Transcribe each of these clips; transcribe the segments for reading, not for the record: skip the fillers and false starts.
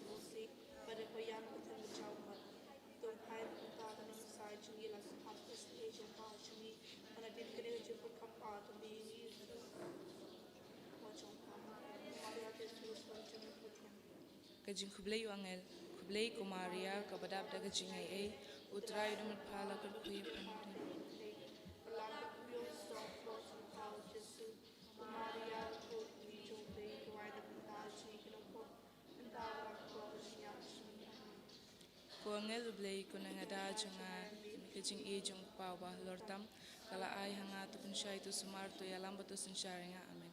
Lucy, pada koyan kutan berjauhan. Tuan hai kuta dan sai cungi las hapus Asia pa cungi mana din kene jepur kapa tu bi wajong pa. Maria Yesus wajong putian. Kajing kublay angel, kublay ko Maria, kabadab da kajing ay utray dumat pala kan kuya panutin. Berlaku kuyo stop float and power Jesu. Maria ko jong day ko ay napuntaji kinukot. Ntawa ko siya Ko angel ublay ko nangada junga kajing ay jung pawa lortam kala ay hanga tu pensya itu sumarto ya lambat tu sensyarinya amin.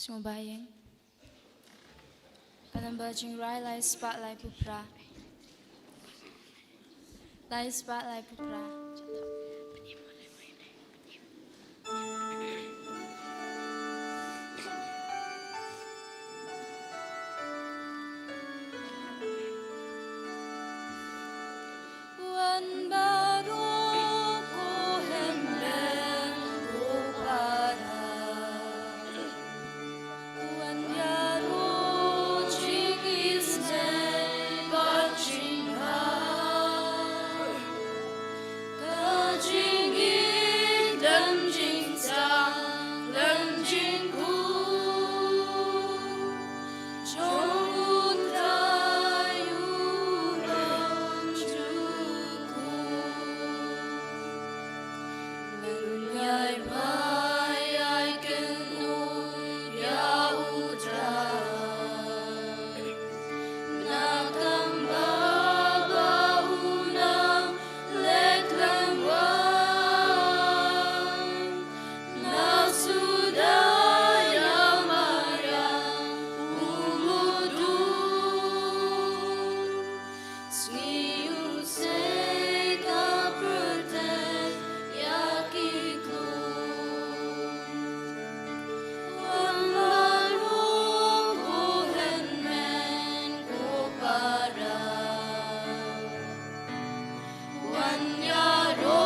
Sumbayang. Kanambajing rai lai spotlight pupra. Lai spotlight pupra. Wan baru ko henben ko para. Wan yaro jing is day watching her. Kajing it lam jing sa lam jing ku. Chong tayu lam juku. Menyai mai ai kenu ya utra. Nakam baba unang leklang wan. Nasudaya maya umudu. Sniu se ka perten yakiku. Wan larung ko henmen ko para. Wan yaro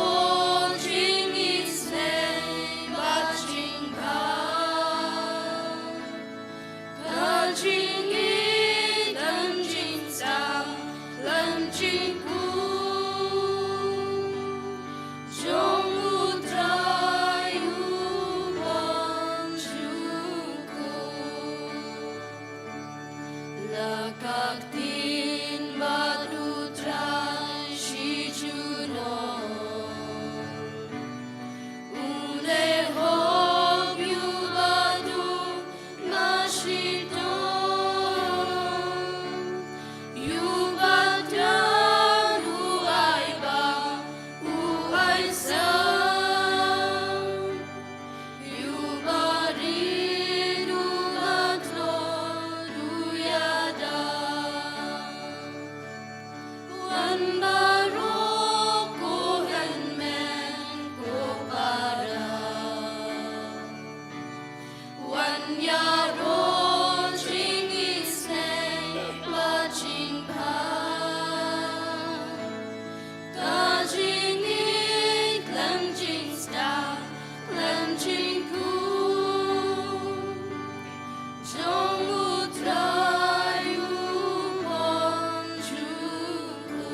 jing isne baching ka. Kajing it lam jing sang lam jing ku. Jong utrayu bang juku. Lakak tin batu trai shi juno. Une hob yu batu mashito. Yu batan uai ba uai sang. Yu bari du matlo du yada. Wan baru ko henmen ko para. Wan yaro jing isne baching pa. Kajing it lam jing sta lam jing ku. Jong utrayu bang juku.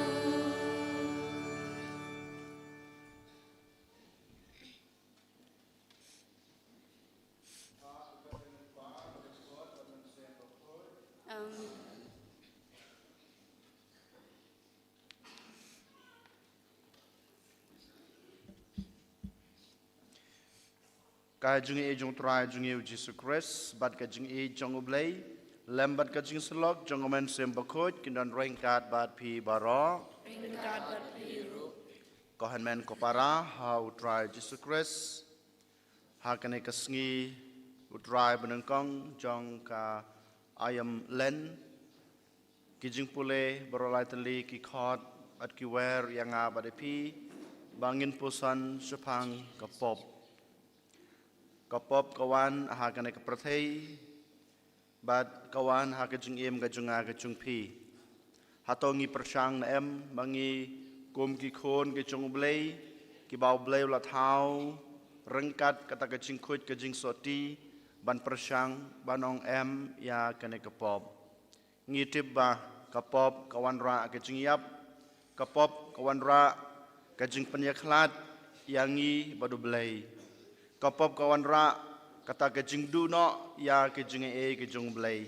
Kajing e jong try jong e Jesus Christ, bat kajing e jong ublay, lembat kajing selok jong omen sembakot kindan rengkat bat pi baro, Ringkat bat biru. kohan men kopara how try Jesus Christ, hakane kasngi utray benengkong jong ka ayam len, kijing pule berolai teli ki khot at ki wer yang abade pi, bangin pusan sepang kapop. Kapop kawan hakane kaprathei, bat kawan hakajung em kajunga kajung pi. Hatongi persang na em bangi kum ki khon ki chung blei ki bau blei la thau rengkat kata kajing khut kajing soti ban persang banong em ya kane kapop. Ngitip ba kapop kawan ra kajing yap kapop kawan ra kajing penyaklat yangi badu blei. Kapop kawan ra kata kejing du no ya kejing e kejung blai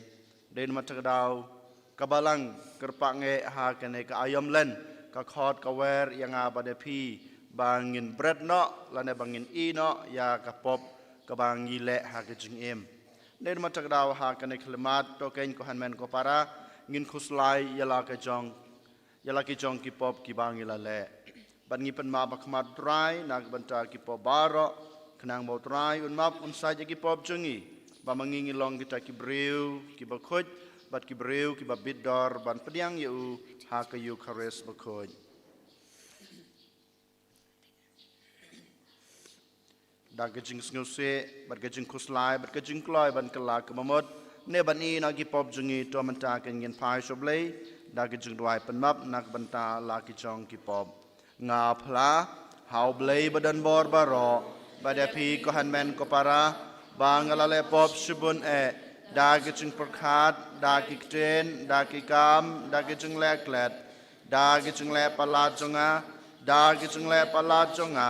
den matagdau kabalang kerpak nge ha kene ka ayam len ka khot ka wer yang abade pi bangin bread no lane bangin i no ya kapop ka bangi le ha kejing em den matagdau ha kene klimat to ken ko hanmen ko para ngin khuslai yala ka jong yala ki jong ki pop ki bangi la le ban ngi pen ma bakmat dry nag banta ki pop baro kenang bau trai un map un saja ki pop jungi ba mangingi long kita ki breu ki ba khoj bat ki breu ki ba bidor ban pediang yu ha ka yu khares ba khoj da ka jing snuse bat ka jing kuslai bat ka jing kloi ban kala ka mamot ne ban i na ki pop jungi to man ta kan ngin phai soblei da ka jing dwai pan map nak ban ta la ki chong ki pop nga phla hau blei badan bor baro bada pi ko hanmen ko para bangalale pop shibun da ki jing prakhat da ki ten da ki kam da ki jing leklet da ki jing le pala jonga da ki jing le pala jonga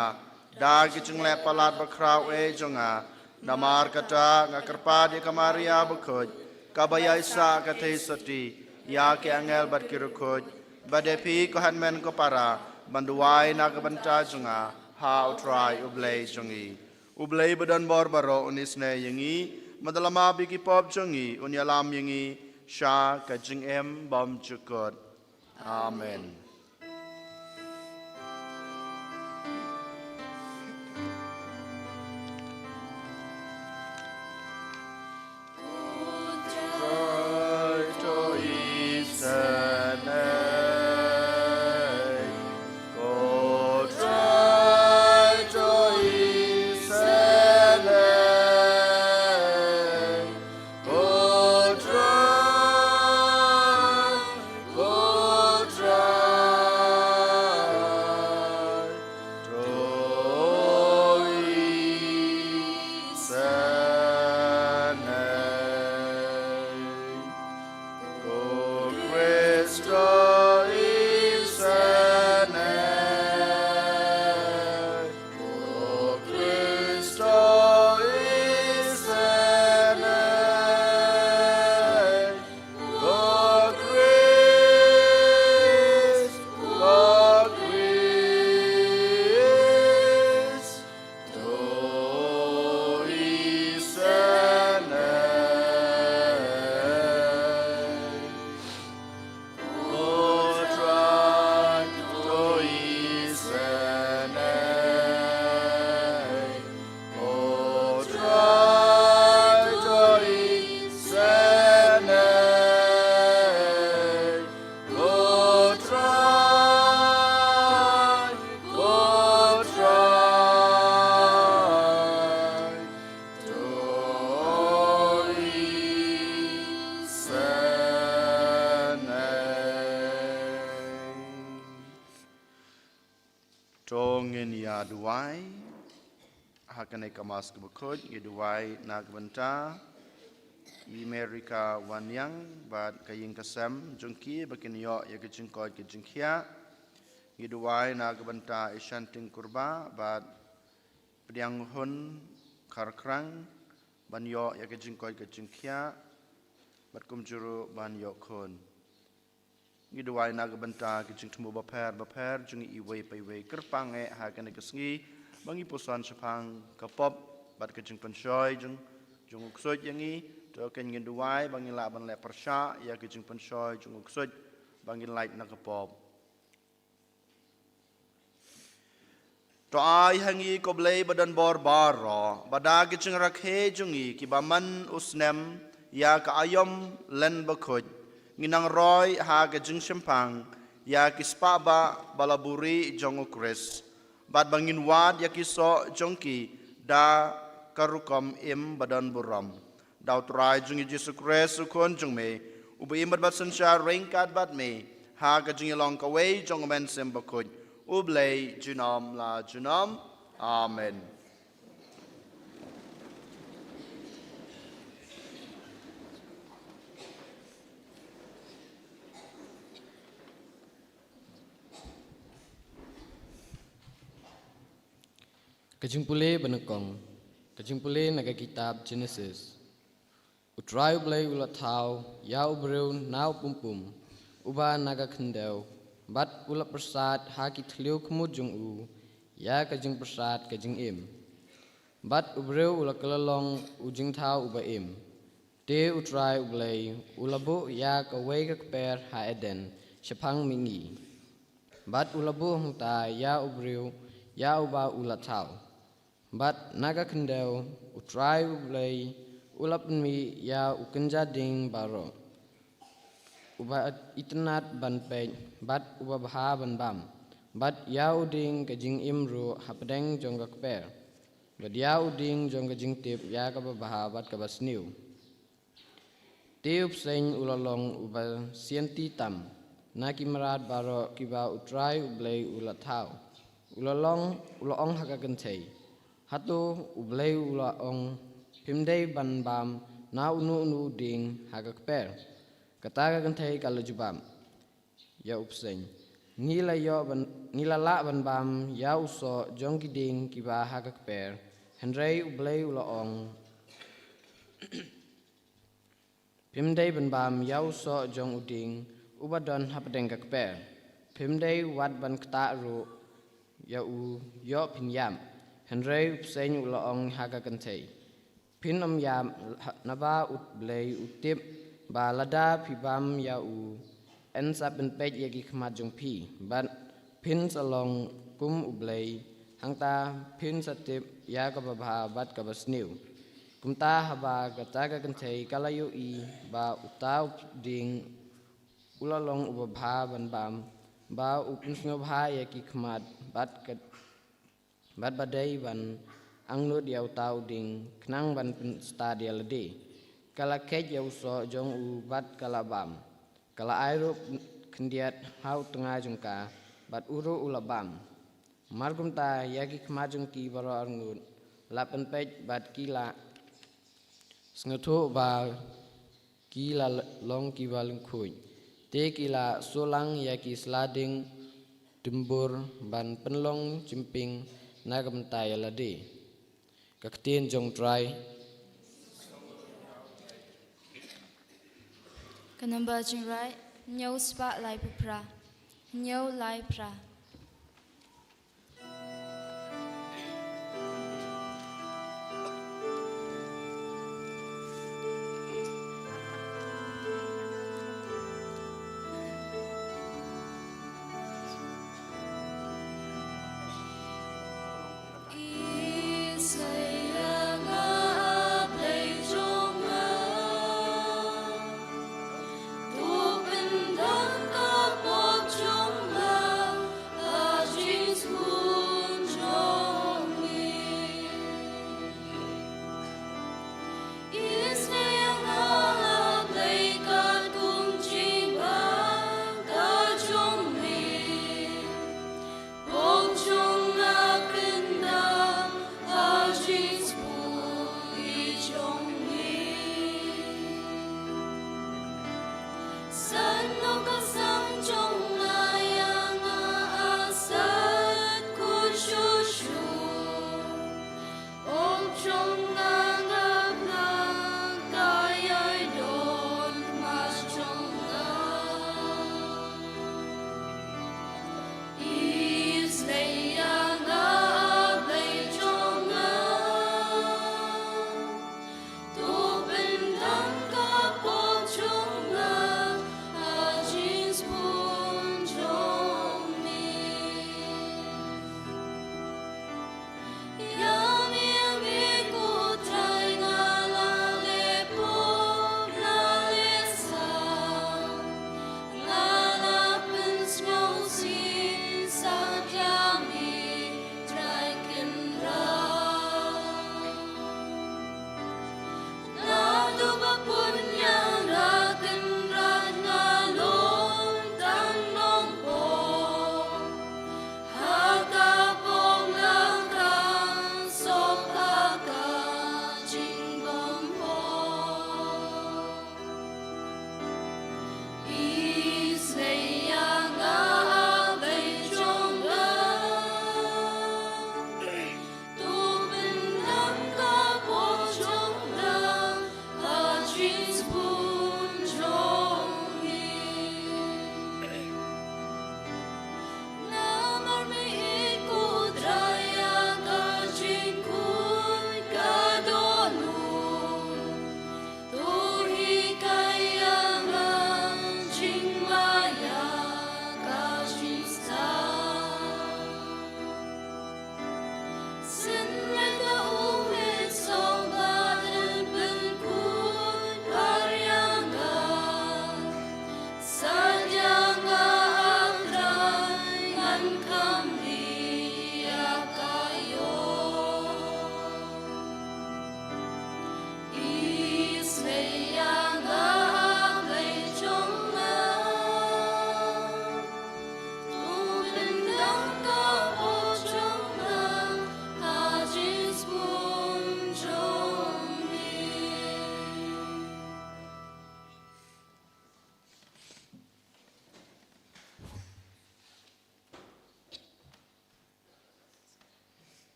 da ki jing le pala ba kraw jonga namar kata ngakarpa di kamaria bukhoj kabaya isa ka te sati ya ke angel bat ki rukhoj bada pi ko hanmen ko para banduai na ka banta jonga how try ublei jongi ublei badan bor baro unisne yangi madalama bigi pop jongi unyalam yangi sha ka jing em bom chukot amen duai hakane kamas ke bukhoj ye duai nak banta Amerika wanyang bat kaying kasam jungki bakin yo ye ke jingkoi ke jingkhia ye duai nak banta ishanting kurba bat pediang hun karkrang ban yo ye ke jingkoi ke jingkhia bat kumjuru ban yo khon Giduai naga banta kicing temu baper jungi iway payway kerpang hakan kesngi bangi pusan sepang kapop bat kicing penshoy jung uksoj yangi to ken giduai bangi laban le persha ya kicing penshoy jung uksoj bangi light na kapop to ai hangi koblei badan bor baro bada kicing rakhe jungi kibaman usnem ya ka ayom len bakhoj Nginang roy ha ke jing sempang ya kispaba balaburi jong ukres bad bangin wad ya kiso jongki da karukom im badan buram daw trai jung Jesu Kres ukon jong me ubi imbat bat sensha ringkat bat me ha ke jing long ka wei jong men sem bakoj ublei junam la junam amen Kejimpule benekong, kejimpule naga kitab Genesis. Utrai ublai ulatau, ya ubreu nau pumpum, uba naga kendau, bat ulat persat haki tliu kemujung u, ya kejing persat kejing im. Bat ubreu ulat kelelong ujing tau uba im. De utrai ublai ulabu ya kawai keper ha eden, sepang mingi. Bat ulabu hungta ya ubreu, ya uba ulatau. Bat naga kendau utrai ublai ulap mi ya ukenja ding baro. Uba itnat ban pej bat uba bha ban bam. Bat ya uding kajing imru hapdeng jong per. Bat ya uding jong kajing tip ya ka bha bat ka basniu. Tiup seng ulalong uba sienti tam. Na kimrat baro kiba utrai ublay ulatau. Ulalong hakagantay. Hatu ublay ulaong pimday ban bam na unu ding hagakper. Kataga gantay kalajubam. Ya upseng. Ngila la ban bam ya uso jong kiding kiba hagakper. Henry ublay ulaong. Pimday ban bam ya uso jong uding. Ubadon hapdeng kakper. Pimday wat ban kta ru. Ya u yo pinyam. Henry upseng ulaong hagakantay. Pinom yam naba utblay utip ba lada pibam ya u. Ensa penpej yagi kemajong pi. Ban pin salong kum ublay. Hangta pin satip ya kababha bat kabasniu. Kumta haba kataga kantay kalayo i ba utaw ding ulalong ubabha ban bam ba upinsngobha yaki kemad bat badai ban angnud ya utaw ding knang ban stadia lede. Kala kej ya uso jong u bat kala bam. Kala airup kendiat hau tengah jungka bat uru ulabam. Margum ta yaki kemajung ki baro arngut lapen pej bat kila sngetu ba kila long ki balungkuy. Te kila sulang yaki slading dembur ban penlong cimping nagam tay lade. Kaktin jong try. Kanamba jing right. Nyau spa lai pra. Nyau lai pra.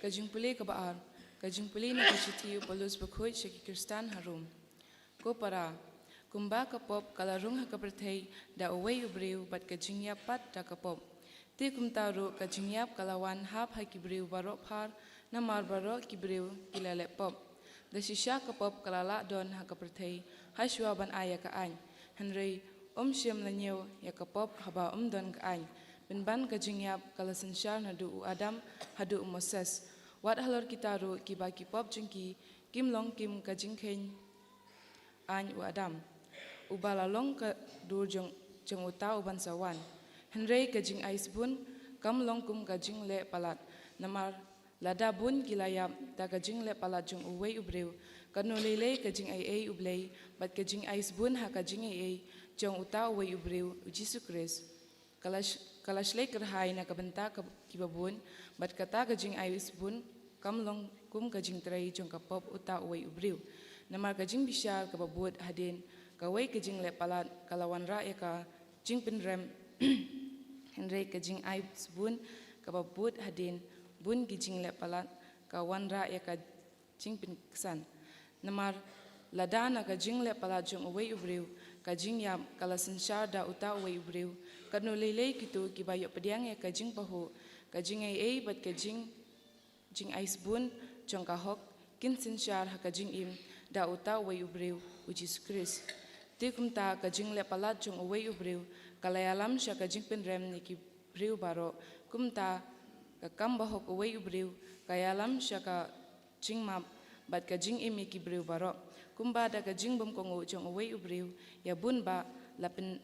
kajing puli kabaar, kajing puli na kasitiu palus bakhoy syaki Kristan harum. Ko para, kumba kapop kalarung hakapertay da away ubriw bat kajing yapat da kapop. Ti kumtaru kajing yap kalawan hap hakibriw barok har na marbaro kibriw kilale pop. Da sisya kapop kalala don hakapertay haswa ban aya kaan. Henry syam lanyaw ya kapop haba don kaan. Benban kajing yap kalasensyar hadu Adam hadu Moses. Wat halor kitaru kiba kipop jengki kim long kim kajing ken an Adam. Ubalalong ka dur jeng utau ban sawan. Henry kajing ais bun kam long kum kajing le palat. Namar lada bun kilayap da kajing le palat jeng uwei ubrew. Kanu lele kajing ai ublei bat kajing ais bun ha kajing ai jeng utau uwei ubrew Jesu Kris. Kalas lay kerhai na kabenta kibabun, bat kata kajing ayus bun, kamlong kum kajing terai jong kapop uta uway ubriw. Namar kajing bisyar kababud hadin, kaway kajing lepalat kalawan ra ka jing pinrem, henry kajing ayus bun, kababud hadin, bun kajing lepalat kawan ra ka jing pinksan. Namar ladana kajing lepalat jong uway ubriw, kajing yam kalasensyar da uta uway ubriw. Kanu lele kitu kibayok pediang ya kajing pahu kajing ai bat kajing jing ais bun jong kahok kin sinsyar ha kajing im da uta way ubriw Jesu Kris. Ti kumta kajing le palat jong way ubriw kalayalam sya kajing penrem ni kibriw baro kumta kakam bahok way ubriw kayalam sya ka jing map bat kajing im kibriw baro kumba da kajing bom kongo jong way ubriw ya bun ba lapin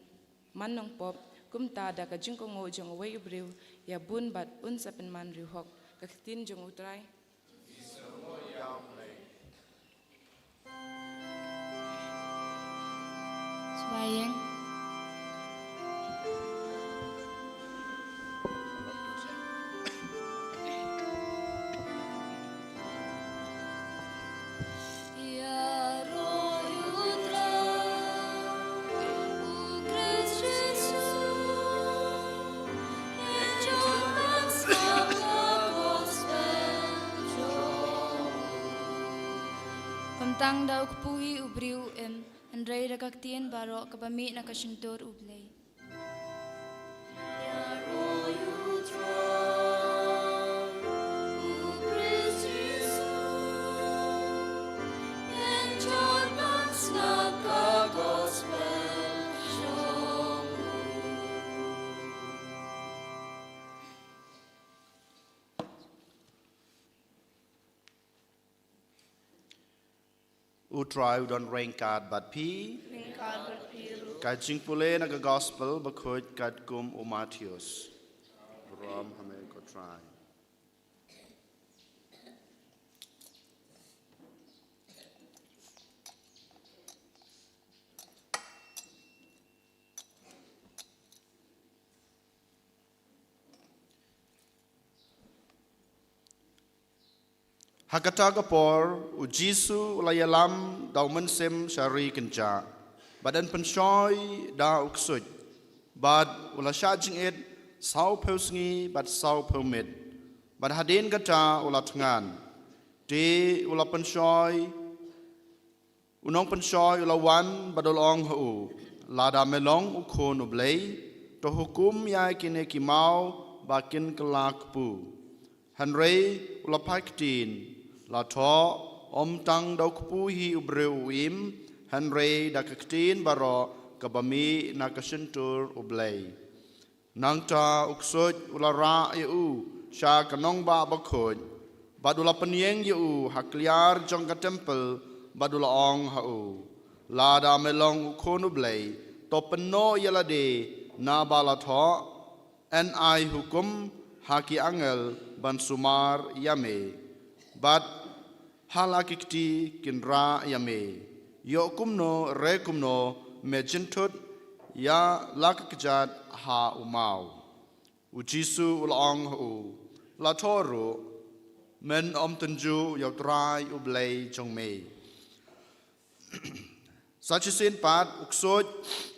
manong pop kumta da kajing kongo jong way ubriw ya bun bat unsa penman rihok kakitin jong utray Sebayang. Tang daw kupuhi ubriw Andrei ragaktien baro kabami nakasintur ublay. Utrai udon rain card but P. Kajing pule naga gospel bakhoy kad kum Matthews. Ram hame ko try. Hakata kapor ujisu layalam daw mensem syari kenja badan penshoy da uksuj bad ula shajing ed sau peusngi bad sau peumit bad hadin kata ula tengan di ula penshoy unong penshoy ula wan badol ong hu lada melong ukon ublei to hukum ya kine kimau bakin kelak pu Henry ula paktin la tho tang daw kupuhi ubrew im Henry da kaktin baro kabami nakasentur ublay nangta uksoj ulara yu sya kanong ba bakhoj badula penyeng yu hakliar jong ka temple badula ong hau lada melong ukon ublay to peno yalade na bala tho NI hukum haki angel ban sumar yame bat halakikti kinra yame yo kumno re kumno mejintut ya lakakjat ha umau ujisu ulong hu la toru men tenju yo trai ublay jongme sachisin pat uksoj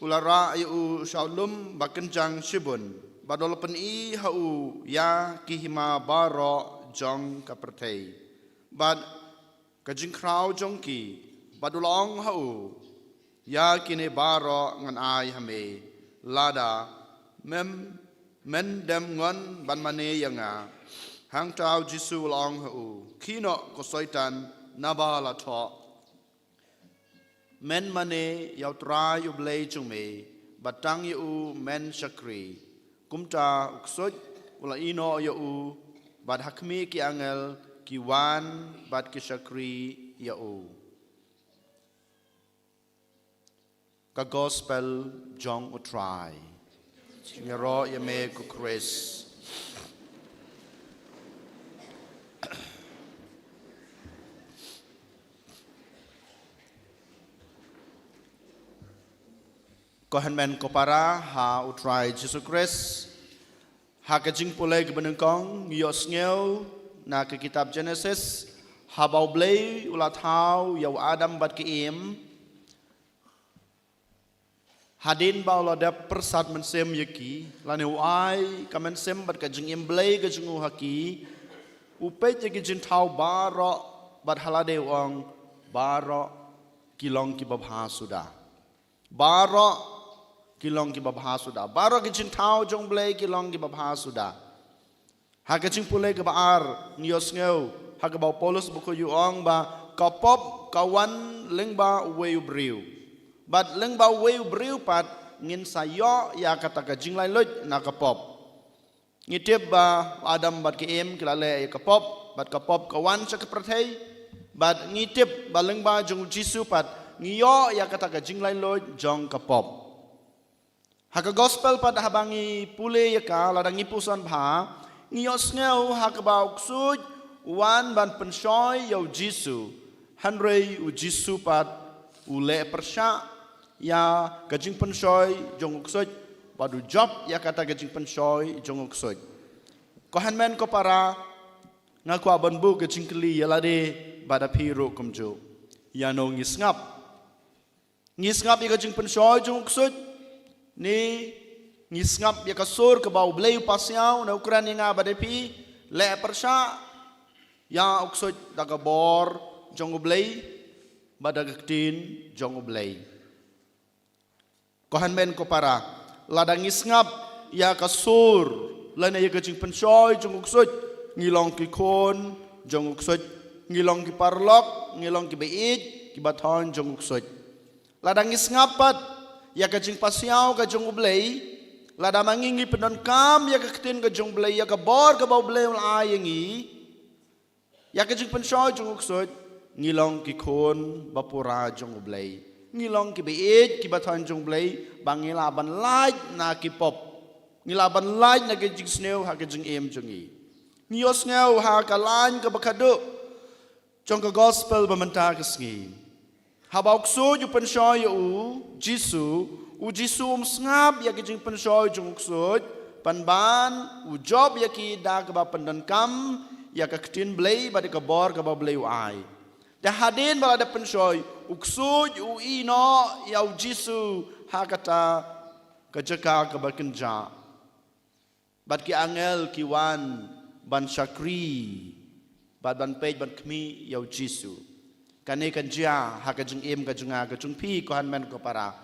ulara yu shaulum bakenjang shibun badol pen I hau ya kihima baro จงกับประเทศบัดกจิงคราวจงกีบัดลองเฮายากินบารองันอายฮะเมลาดาเมนเดมเงินบันมาเนยังาหางเจ้าจิสูลองเฮาขีโนก็สอยตันนาบาลาทอเมนมาเนยาวตรายอุบเลจงเมบัดตังยูเมนชักรีกุมจาอุกสดอุลาอิโนยูบัดฮักมีกิอังเอลกิวานบัดกิชักรียูก็ gospel จงอุตรายชิงรอยเมกุคริสก็หันแมนก็ปาราหาอุตรายเยซูคริสหากจิงปุเลกบันกองยอสเงวนักกิตาบ Genesis หาบาวเบลอุลาเท้ายาวอาดัมบัดกิเอมhadin baula da persat mensem yaki lane uai kamen sem bat ka jing emblay ka jingu haki upe jegi jin thau baro bat halade ong baro kilong ki babha suda baro kilong ki babha suda baro ki jin thau jong blay kilong ki babha suda ha ka jing pulay ka baar nios ngeu ha ka ba polos bu ko yu ong ba ka pop ka wan leng ba we briuบัดเรื่องบ่าวเวบริวปัดเงินสายอยากระตักจิงไลลุดนักปอบงิเทียบบ่าอาดัมบัดเกมกละเลกปอบบัดกปอบกวันสักประเทศบัดงิเทียบบัดเรื่องบ่าวจงจิสุปัดงิยอยากระตักจิงไลลุดจงกปอบหาก gospel ปัดหาบังีปุเลยกาลาดังงิปุสันผางิยอสเงาหากบ่าวสุดวันบันเป็นชอยยาวจิสุฮันเรย์อุจิสุปัดอุเลปรชา ya kajing pensoi jong uksoj padu job ya kata kajing pensoi jong uksoj ko hanmen ko para ngaku aban bu kajing kli ya lade bada piro kumjo ya no ngisngap ya kajing pensoi jong uksoj ni ngisngap ya kasur ke bau bleu pasiau na ukuran yang bada pi le persha ya uksoj daga bor jong ublei bada gaktin jong ublei Kohan men ko para ladang isngap ya kasur lana ya kajing pensoi jong uksoj ngilong ki kon jong uksoj ngilong ki parlok ngilong ki beit ki bathon jong uksoj ladang isngapat ya kajing pasiau ka jong ublei lada mangingi pendon kam ya kaktin ka jong ublei ya ka bor ka bau ublei ayangi ya kajing pensoi jong uksoj ngilong ki kon bapura jong ublei ngilong ki beit ki bathon jong blei bangila ban lai na ki pop ngila ban lai na ki jing sneu ha ki jing em jongi nios ngau ha ka lan ka bakadu jong ka gospel bamanta ka sngi ha bauk so ju pensoi u jisu ngap ya ki jing pensoi jong uksoj panban u job ya ki da ka ba pandan kam ya ka ktin blei ba de ka bor ka ba blei ai dah hadin bala da pensoi uksuj u ino yau jisu hakata kajaka kabakenja bat ki angel ki wan ban shakri ban pej ban kmi yau jisu kane kanja hakajung em kajunga kajung pi ko han men ko para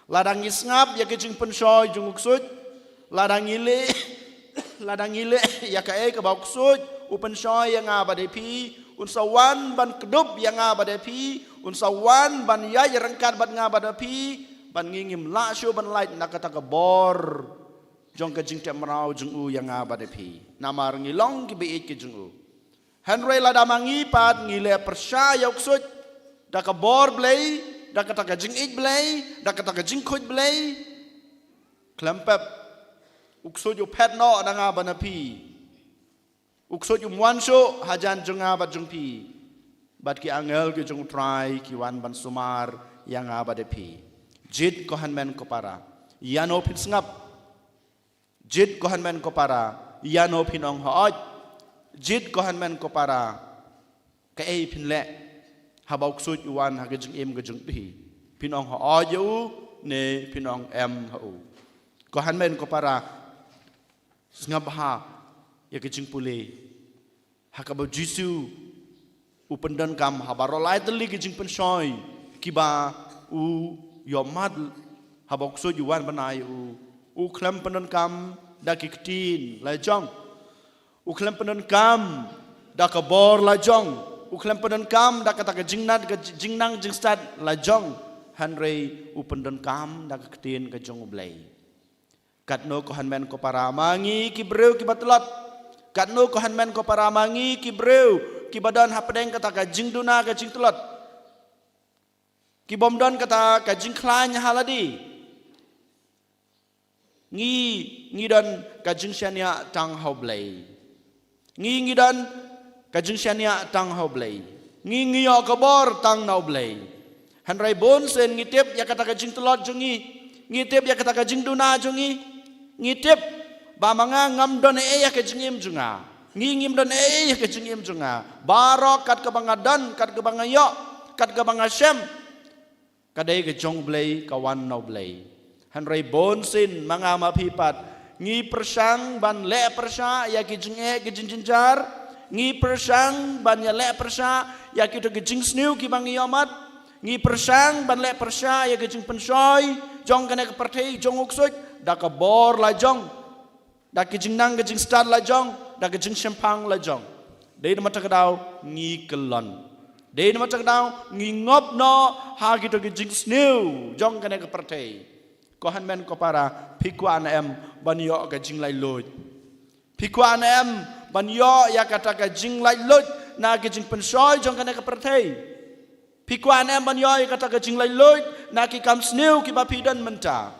ladang isngap ya kajung pensoi jung uksuj ladang ile ya ka e ka ba uksuj u pensoi yang abade pi unsawan ban kedub yang abade pi unsawan ban ya rengkat ban ngabade pi ban ngingim la shu ban light nakata ka bor jong ka jing temrau jung u yang abade pi namar ngilong ki beit ki jung u henry la damangi pat ngile persya ya uksut da ka bor blei da kata ka jing it blei da kata ka jing khut blei klempep uksut yu pet no da ngabade pi uksot yu mwanso hajan jonga bat jongpi bat ki angel ki jong try ki wan ban sumar yang abade pi jit ko hanmen ko para yano pin ngap jit ko hanmen ko para yano pin ong hooj jit ko hanmen ko para ka ei pin le haba uksot yu wan ha jong em jong pi pin ong hooj yu ne pin ong em ho ko hanmen ko para ngap ha ya kajing pule hakabau Jisu upendan kam habarolai teli ke jing pensoi kiba yomad habok so yuan banai klem pendan kam da kiktin lai jong klem pendan kam da kabor lai jong klem pendan kam da kata ke jingnat ke jingnang jingstat lai jong hanrei upendan kam da kiktin ke jong ublei katno ko hanmen ko para mangi ki breu ki batlat katno ko hanmen ko para mangi ki breu ki badan hapdeng kata ka jingduna ka jingtlat ki bomdon kata ka jingklanya haladi ngi don ka jingsyania tang hoblei ngi don ka jingsyania tang hoblei ngi yo kabor tang naublei hanrai bon sen ngitip ya kata ka jingtlat jungi ngitip ya kata ka jingduna jungi ngitip ba manga ngam don ya ka jingim junga ngingim don ya ka jingim junga barok kat ka bangadan kat ka bangayo kat ka bangasem kadai ke jong blei kawan no blei hanrai bon sin manga mapipat ngi persang ban le persa ya ki jinge ki jinjar ngi persang ban ya le persa ya ki to ki jing sniu ki bang yomat ngi persang ban le persa ya ki jing pensoi jong kane ka parthei jong uksoj da ka bor la jong da ki jing nang ki jing star la jong da ki jing champang la jong dei ma ta dau ngi kelon dei ma ta dau ngi ngop no ha ki to ki jing sniu jong kane ka parthei ko han men ko para pikwan em ban yo ka jing lai loj pikwan em ban yo ya kata ka jing lai loj na ki jing pensoi jong kane ka parthei pikwan em ban yo ya kata ka jing lai loj na ki kam sniu ki ba pidan menta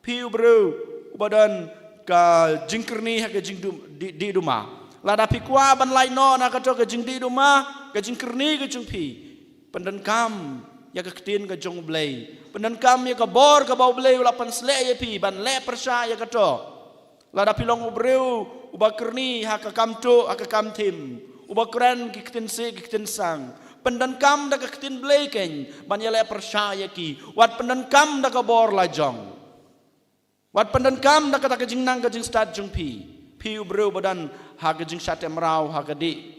piu bru badan ka jingkerni ha ka jing di rumah lada pikwa ban lai no na ka to ka jing di rumah ka jingkerni ka jing pi pendan kam ya ka ktin ka jong blei pendan kam ya ka bor ka bau blei la pan sle ya pi ban le persya ya ka to lada pilong ubreu ubakerni ha ka kam to ha ka kam tim ubakran ki ktin se ki ktin sang pendan kam da ka ktin blei ken ban ya le persya ya ki wat pendan kam da ka bor la jong wat pendan kam da ka ta ka jing nang ka jing start jong pi ubreu badan ha ka jing sat emrau ha ka di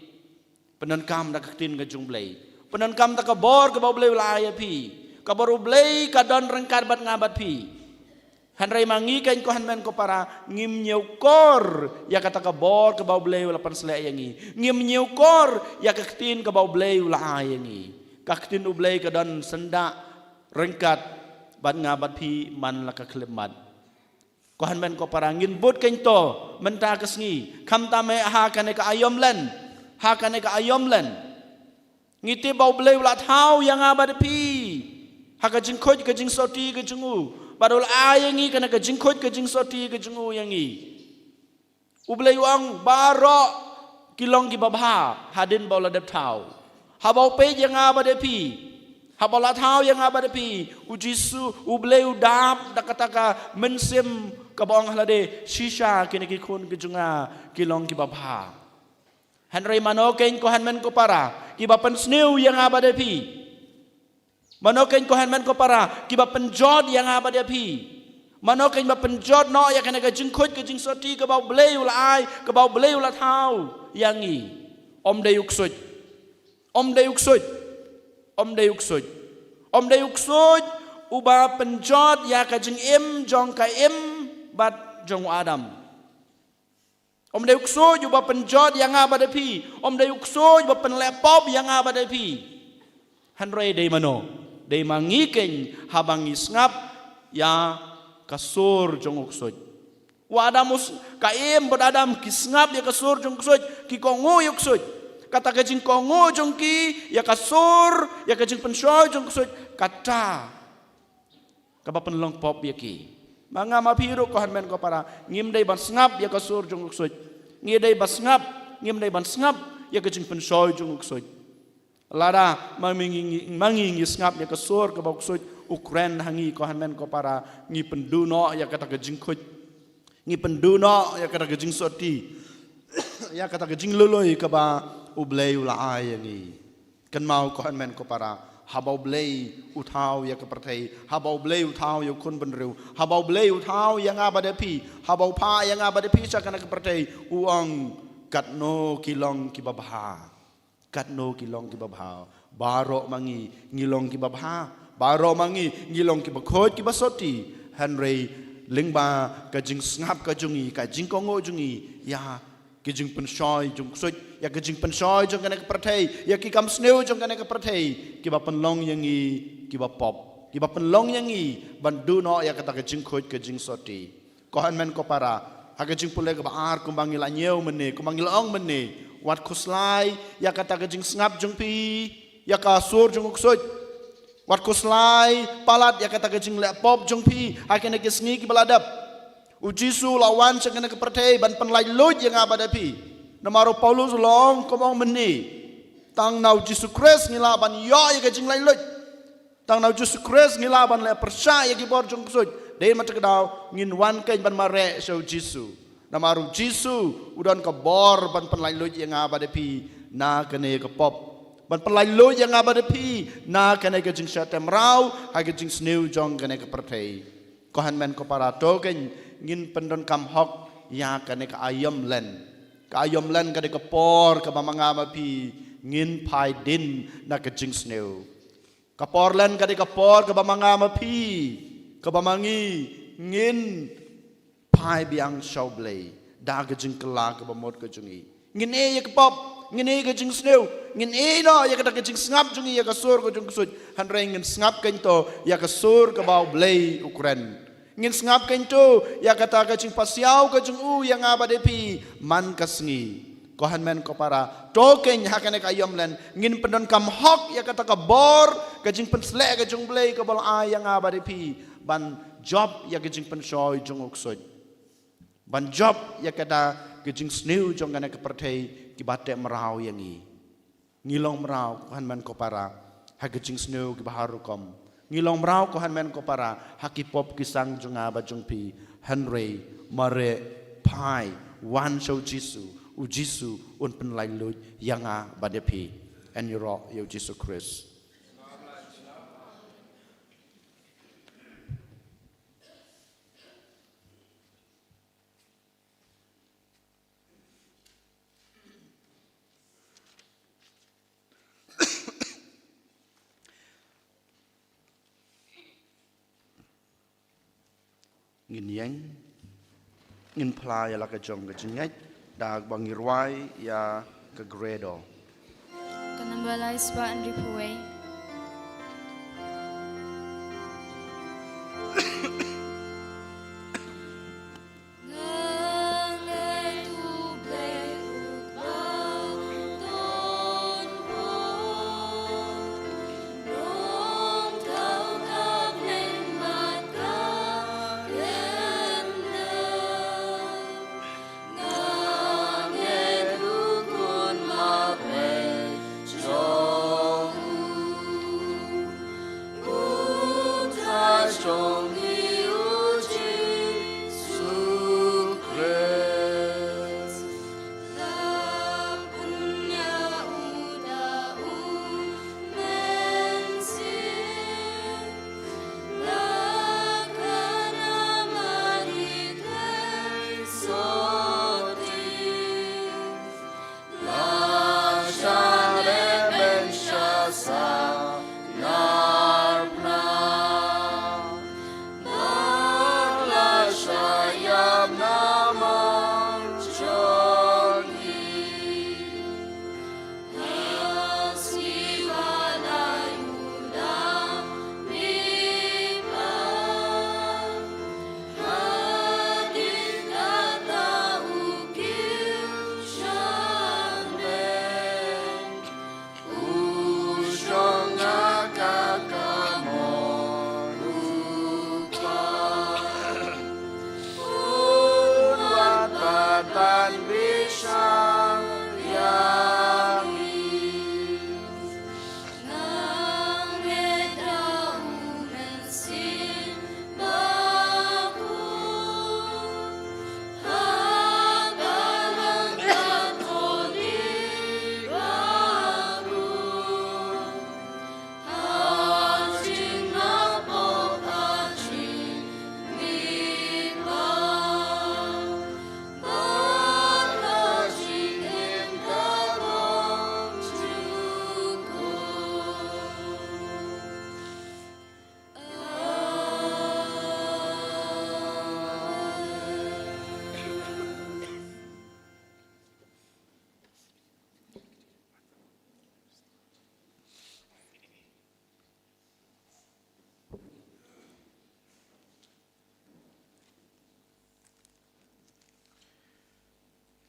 pendan kam da ka ktin ka jong blei pendan kam ta ka bor ka bau blei la ya pi ka bor blei ka don rengkar bat ngabat pi hanrai mangi kan ko hanmen ko para ngim nyeu kor ya kata ka bor ka bau blei la pan sle yangi ngim nyeu kor ya ka ktin ka bau blei la yangi ka ktin u blei ka don senda rengkat bat ngabat pi man la ka klemat ko hanmen ko para ngin bot kan to menta kesngi kam ta me ha kan ka ayom len ha kan ka ayom len ngiti bau blei la thau yang abad pi ha ka jing khoj ka jing soti ka jingu badul ayangi kana ka jing khoj ka jing soti ka jingu yangi ublei wang baro kilong ki babha hadin bau la dep thau ha bau pe yang abad pi ha bau la thau yang abad pi ujisu ublei udap da kata ka mensim ka bong halade shisha kini ki khun ki junga kilong ki babha hanrai manoken ko hanmen ko para ki bapan sniu yang abade pi manoken ko hanmen ko para ki bapan jod yang abade pi manoken bapan jod no ya kana ka jing khoj ka jing soti ka bau blei ula ai ka bau blei ula thau yangi om de yuksoj om de yuksoj om de yuksoj om de yuksoj uba penjod ya ka jing im jong ka im bat jong adam om de ukso ju ba penjod yang abade pi om de ukso ju ba pen laptop yang abade pi hanrei de mano de mangi ken habang isngap ya kasur jong ukso wa adamus ka im bod adam kisngap ya kasur jong ukso ki kongo ukso kata ka jing kongo jong ki ya kasur ya ka jing pensoi jong ukso kata ka ba pen long pop ya ki manga mapiru ko hanmen ko para ngim dai ban sngap ya kasur jong uksoj ngi dai bas ngap ngim dai ban sngap ya ka jing pensoi jong uksoj lara mangi sngap ya kasur ka uksoj ukren hangi ko hanmen ko para ngi penduno ya kata ka jing khoj ngi penduno ya kata ka jing soti ya kata ka jing loloi ka ba ublei ula ai ngi kan mau ko hanmen ko para habau blei uthau ya ka parthei habau blei uthau ya kun benreu habau blei uthau yang abade pi habau pha yang abade pi sa kana ka parthei uang kat no kilong ki babha kat no kilong ki babha baro mangi ngilong ki babha baro mangi ngilong ki bakhot ki basoti Henry lingba ka jing ngap ka jungi ka jing kongo jungi ya ki jing pensoi jung soi ya ki jing pensoi jung kana ka prathai ya ki kam sneu jung kana ka prathai ki ba penlong yangi ki ba pop ki ba penlong yangi bandu no ya kata ka jing khot ka jing soti ko han men ko para ha ka jing pule ka ba ar kumbangi la nyeu mene kumbangi la ong mene wat khuslai ya kata ka jing ngap jung pi ya ka sur jung soi wat kuslai palat ya kata kecing lek pop jong pi akene ke sngi ki baladap ujisu lawan cengene ke pertei ban penlai loj yang abada pi namaro Paulus long komong meni tang nau Jisu Kris ngila ban yo ya kecing lai loj tang nau Jisu Kris ngila ban le persya ya ki bor jong soj dei mat kedau ngin wan ke ban mare so Jisu namaro Jisu udon ke bor ban penlai loj yang abada pi na kene ke pop ban pelai lo yang abada pi na kene ke jing syatem rau ha ke jing sneu jong kene ke perthei ko han men ko para to ken ngin pendon kam hok ya kene ke ayam len kene ke por ke mamanga ma pi ngin pai din na ke jing sneu ka por len kene ke por ke mamanga ma pi ke mamangi ngin pai biang shaublei da ke jing kela ke bamot ke jungi ngin e ye ke pop ngini ke jing sneu ngin e no ya ka jing ngap jungi ya ka sur ko jung sut han reng ngin ngap ken to ya ka sur ka bau blei ukren ngin ngap ken to ya ka ta ka jing pasiau ka jung u yang abade pi man kasngi ko han men ko para to ken ha ka ayom len ngin pendon kam hok ya ka ta ka bor ka jing pensle ka jung blei ka bal a yang abade pi ban job ya ka jing pensoi jung uksut ban job ya ka ta ka jing sneu jong ka perthei ki bate merau yangi ngilong merau ko han men ko para ha gejing sneu ki baharu kom ngilong merau ko han men ko para haki pop ki sang junga ba jung pi Henry mare pai wan show Jisu u Jisu un pen lai lu yanga ba de pi en yoro yo Jisu Christ ngin yang ngin pla ya la ka jong ka jingai da bangirwai ya ka gredo Kanambalay spa and ripuway. Hãy subscribe cho kênh Ghiền Mì Gõ để không bỏ lỡ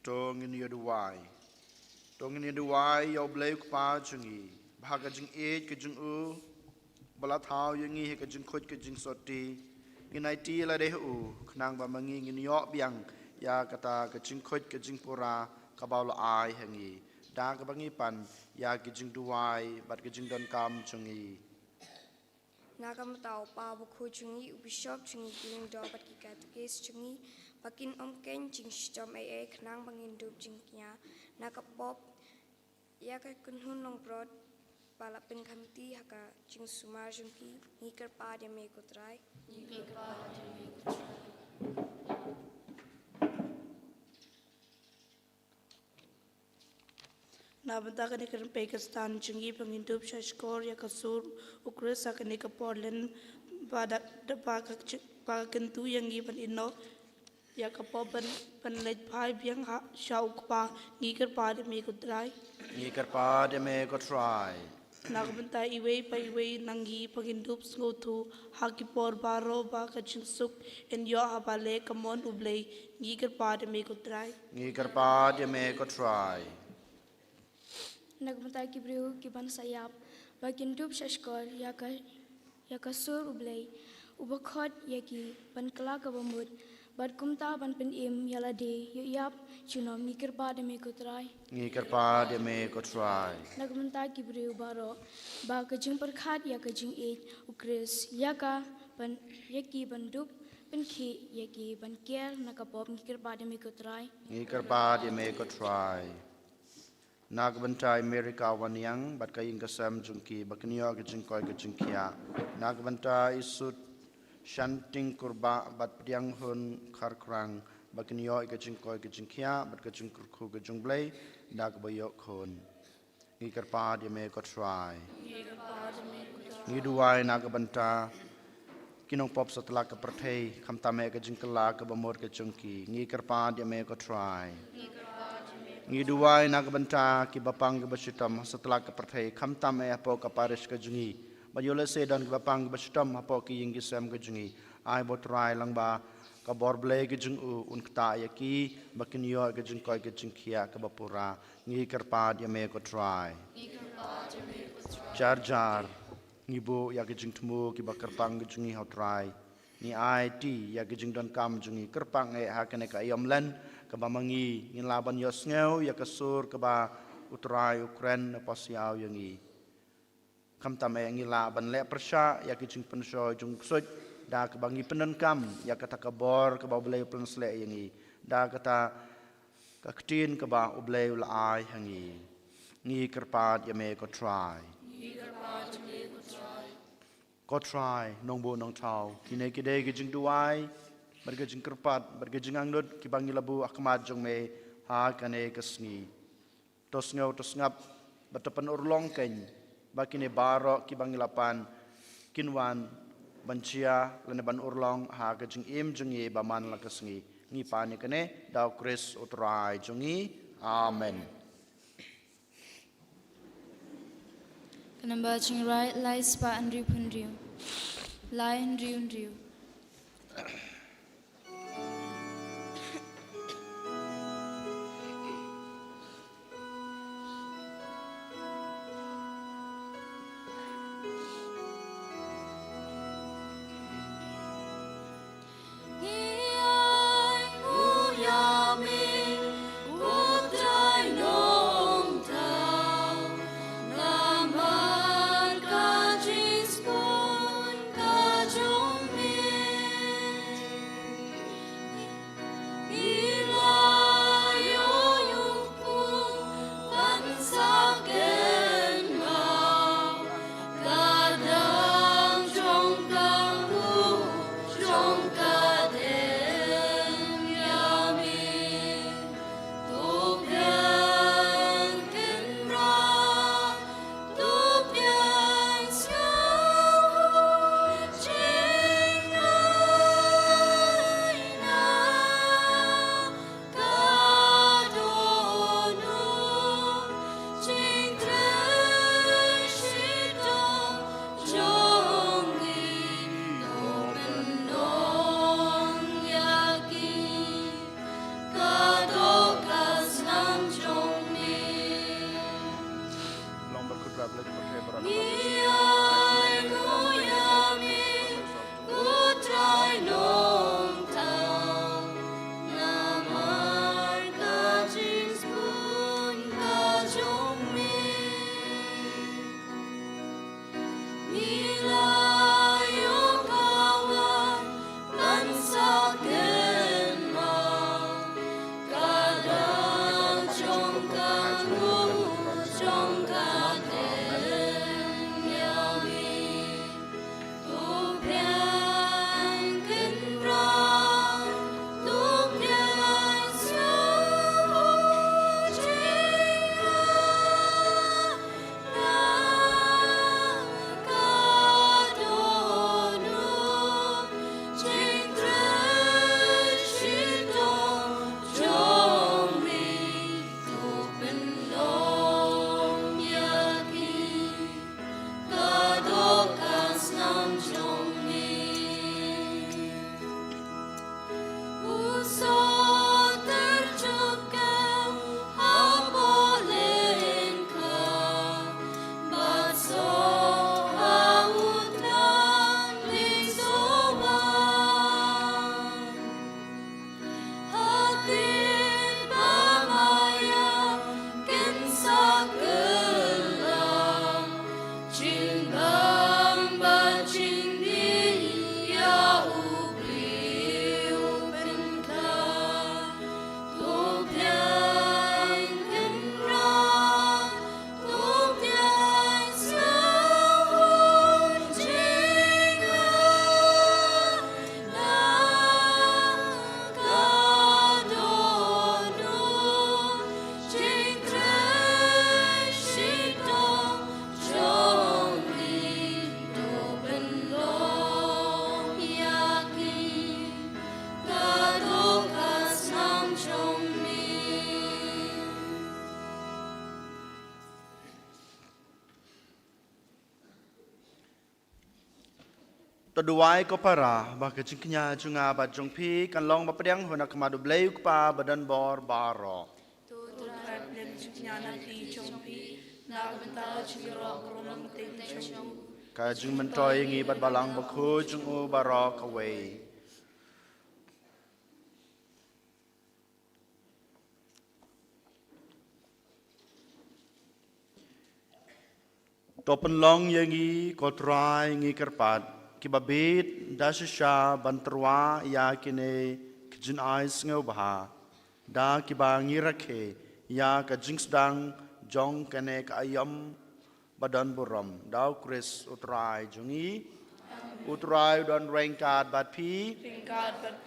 Tong in Yoduai. Tong in Yoduai, your blake pa jungi. Bagajing eight, kajung u. Balatau yangi, kajung kut, kajung soti. In IT la dehu, Knang Bamanging in York Biang, Ya kata, kajung kut, kajung pura, Kabala ai hangi. Da kabangi pan, Ya kajung duai, but kajung don kam jungi. Nagamatao pa buku jungi ubishop jungi giling do bat kikat kes jungi bakin ken jing stom ai knang bangin dub jingnya nakapop ya ka kunhun long brod palapin khamti haka jing sumar jungi nikar pa de me kutrai Nabanta ka nikar Pakistan jungi pangindub shashkor ya kasur ukres ka nika Portland pada kentu yang given ino ya kapopan panlej pai biang ha shauk pa nikar pa de me kutrai Nikar pa de me kutrai. Nabanta iwe pa iwe nangi pangindub ngotu hakipor baro ba kachinsuk en yo habale kamon ublei nikar pa de me kutrai Nikar pa de me kutrai. Nagmata kibriu kiban sayap bakin dub shashkor ya kasur ublay ubakhot yaki ban kala kabamud bad kumta ban pen im yala de yap chunom nikir ba de me kutrai Nikar pa de me kutrai. nagmata kibriu baro ba kajing perkhat ya kajing eight ukris yaka ban yaki ban dub pen khi yaki ban ker nakapop nikir ba de me kutrai Nikar pa de me kutrai. Nagbantai Amerika wanyang bat kaying kasam jungki bakniyo kajing koi kajing kia. Nagbantai isut shanting kurba bat pediang hun karkrang bakniyo kajing koi kajing kia bat kajing kurku kajing blay nagbayok hun. Ngikar pa di me kotrai. Ngiduai nagbanta kinong pop setelah kepertai kamtame kajing kelak kebamur kajungki. Ngikar pa di me kotrai. Ngiduai nagbanta ki bapang basitam setelah kepertai kamtam apo kaparis kajungi bayola sedan bapang basitam apo ki yinggi sam kajungi ai botrai langba ka borble kajung u unkta yaki bakin yo kajung koi kajung kia ka bapura ngi kerpa dia me ko try jar jar ngibu ya kajung temu ki bakerpang kajungi how try ni ai ti ya kajung don kam jungi kerpang e hakane ka yomlan kabamangi ngin laban yosngeu ya kasur kaba utrai Ukraine pasiau yangi kam tame ngi laban le persha ya kijing pensho jung soj da kabangi penenkam ya kata kabor kaba blai pensle yangi da kata kaktin kaba ublai ulai hangi ngi kerpat ya me ko try ko try nongbo nong tau kine kide kijing duai bergejing kerpat, bergejing anglut, kibangi labu akmat jong me ha kane kesngi. Tos ngap, bertepan urlong ken, bakine barok kibangi lapan, kinwan, bancia, leneban urlong ha kejing im jongi baman la kesngi. Ngi pani kane, dau kris utrai jongi, amen. Kanamba ching right lai spa andriu punriu lai andriu Kajung Public Portrait Toduai ko para baka jingknya junga bat jongpi kan long bapadang hona kamadu bleu pa badan bor baro. Tuhan dan nyana di jompi na benta jiro kromang ting jom. Ka jing mentoy ngi bat balang bakhu jung u baro kawai. Topen long yangi kotrai ngi kerpat. Kibabit dasisha banterwa ya kine kjin ais ngau baha da kiba ngirake ya ka jingsdang jong kane ka ayam badan buram dau kris utrai jungi utrai don rengkat bat pi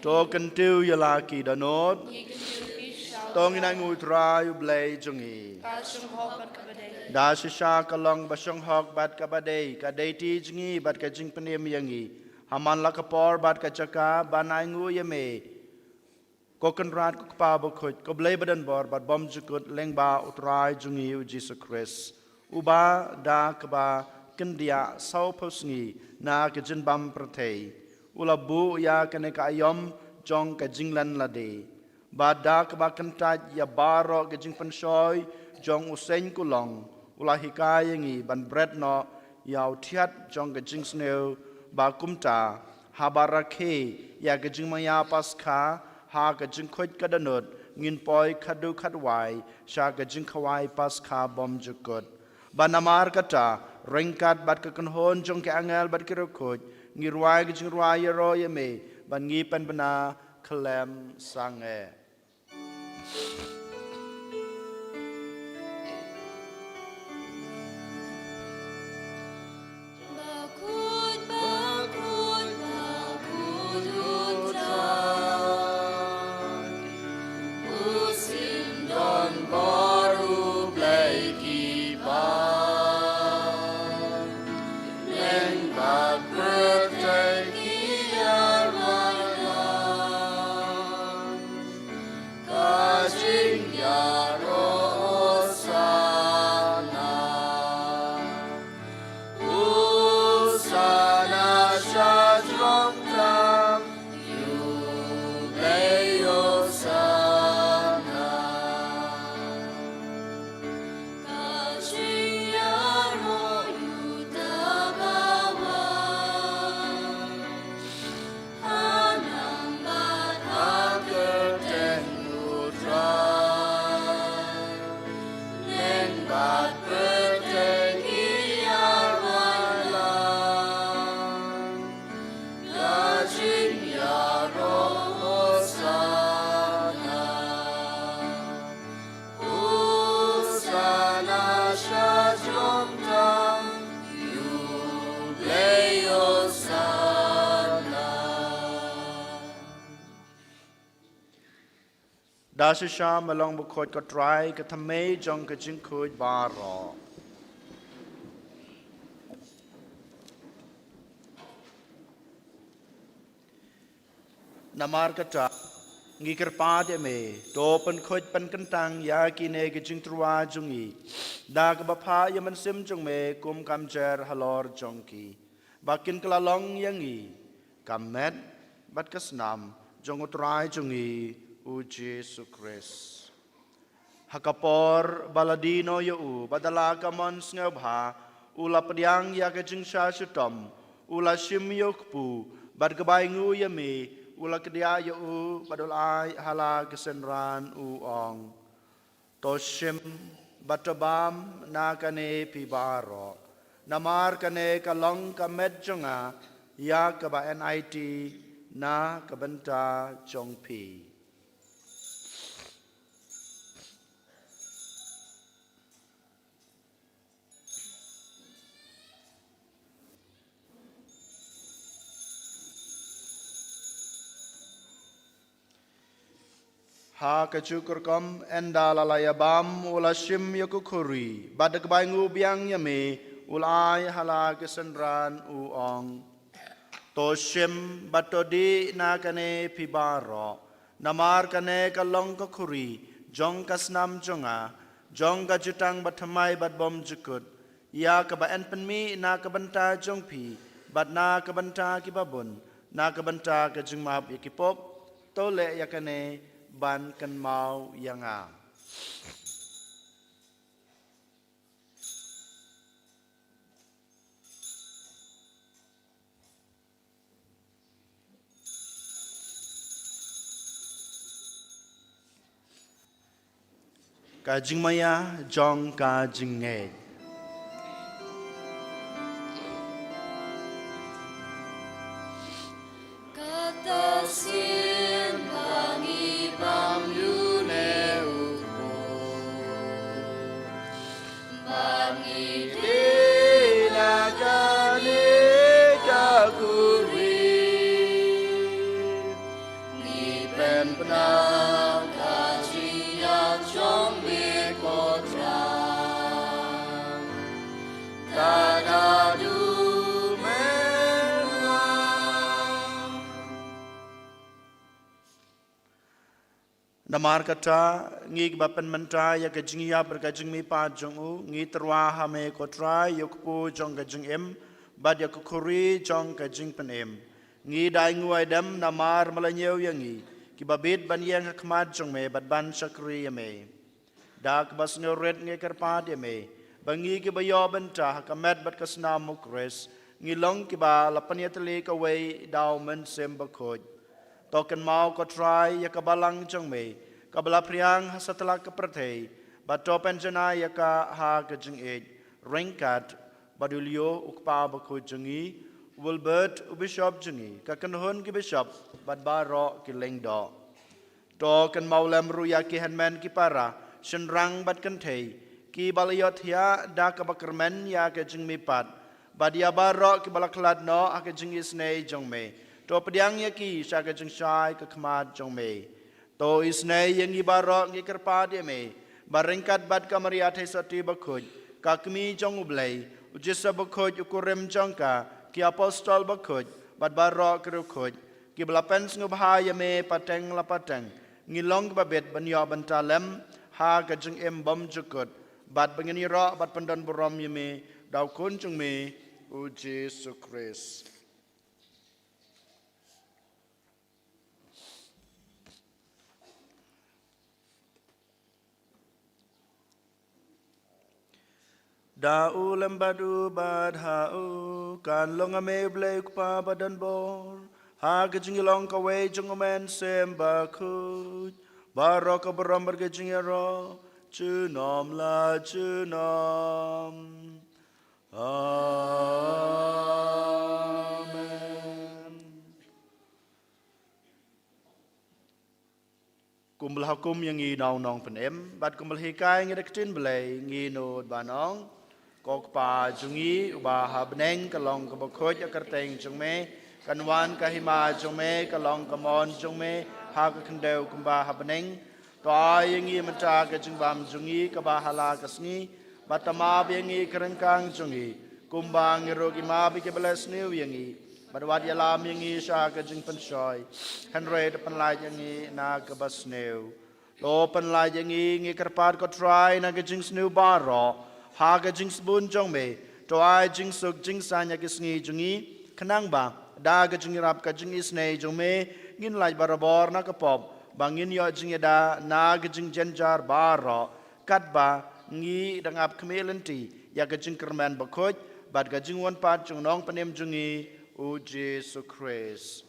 to kentu yalaki danot tong inang utrai blai jungi dasisha kalong basong hok bat kabadei kadeti jingi bat ka jing penem yangi haman la kapor bat ka chaka banai ngu yame kokan rat ko pa bokot ko blai badan bor bat bom jukut lengba utrai jungi u Jesus Christ uba da kaba kendia sau posngi na ka jin bam pratei ulabu ya kane ka ayom jong ka jinglan lade bat da kaba kentat ya baro ka jing pensoi jong usen kulong ulah hikayangi ban bread no yau thiat jong ke jing sneu ba kumta habarakhe ya ke jing maya paskha ha ke jing khot kadanut ngin poi khadu khatwai sha ke jing khawai paskha bom jukut banamar kata rengkat bat ke kanhon jong ke angel bat ke rokot ngirwai ke jing rwai ro yeme ban ngi pan bana khlem sange Jing ดาชิชามาลองบุคคลก็ตรายก็ทำไมจงก็จึงคุยบารอนามาร์กะจักงีกระปาเดเมโตปันคุยปันกันตังยากินเอก็จึงตรวาจงอีดากบพายมันซิมจงเมกุมคำเจรฮัลอร์จงกีบักกินกลาลองยังอีกำเม็ดบัดกสนามจงอุตรายจงอีu Jesu Christ. Hakapor baladino yu badala kamon sngebha ula pediang ya kejing sha shutom ula shim yokpu bad kebai ngu yami ula kedia yu badul ai hala kesenran ong to shim batabam nakane pibaro namar kane kalong kamet jonga ya kaba NIT na kabenta jongpi ha kecukur kom endala layabam ula shim yakukuri badak baingu biang yame ulai hala kesenran uong to shim batodi nakane pibaro namar kane kalong kakuri jong kasnam jonga jong gajutang bathamai batbom jukut ya kaba en penmi na kabanta jongpi bat na kabanta kibabun na kabanta kajungmap yakipop tole yakane ban kan mau yang a kajing maya jong kajing nge kata sin bangi bam yune upo bangi dina kane kakuri ni pen penang kajian jong kotra tanadu namar kata ngig bapan mantra ya kajing ya berkajing mi pa jong u ngi terwa hame kotra yukpu jong kajing em bad ya kukuri jong kajing pen em ngi dai nguai dam namar malanyeu yangi kibabit ban yang khmat jong me bad ban shakri me dak bas ret ngi karpa de me bangi ki bayo banta kamet bat kasna mukres ngi long ki ba lapanyatli ka wei daw men sem bakoj token mau ko try ya kabalang jong me kabala priang setelah kepertei bato penjana ya ka ha kejeng ej ringkat badulio ukpa bakoj jengi Wilbert ubishop jengi ka kanhon ki bishop bad baro ki lengdo token mau lemru ya ki handman ki para senrang bat kentei ki balayot ya da ka bakermen ya kejeng mi pat badia baro ki balaklat no a kejeng isnei jong me to pediang ya ki sha kejeng shai ka khmat jong me to isnei yang ibaro ngi kerpa de me barengkat bad kamaria thai sati bakhoj kakmi jong ublei ujisa bakhoj ukurem jongka ki apostol bakhoj bad baro kru khoj ki blapen ngubha ya me pateng la pateng ngilong babet banyo bantalem ha kajeng em bom jukut bad bangeni ro bad pandan borom ya me daw kun jong me u Jesu Christ Da'u lembadu badha'u kan long ame blek pa badan bor ha kejingilong kawe jongomen semba kuj barok berom bergejingero chư nom là chư nom. Amen. Kumpul hakum yang ngi nong nong pen em, bat kumpul hikai ngi dak tin belai ngi nod banong, kok pa jungi uba habneng kalong kabakoj akarteng jungme, kanwan kahima jungme kalong kamon jungme, hak kendeu kumba habneng, toa yang ngi menta ke jungbam jungi kabahala kasni, batama yang ngi kerengkang jungi, kumba ngi rogi ma bi ke belas new yang ngi. Badwad yalam yang ngi sya ke jing penshoy, henre depan lai yang ngi na ke bas new. Lo pen lai yang ngi kerpat ko try na ke jing snew baro, ha ke jing sbun jong me, to ai jing suk jing sanya ke sngi jungi, kenang ba, da ke jing rap ke jing isne jong me, ngin lai barabor na ke pop, bangin yo jing da na ke jing jenjar baro, kat ba ngi dangap kemelenti, ya ke jing kerman bakoj, bad ke jing wan pat jong nong penem jungi, O Jesus Christ.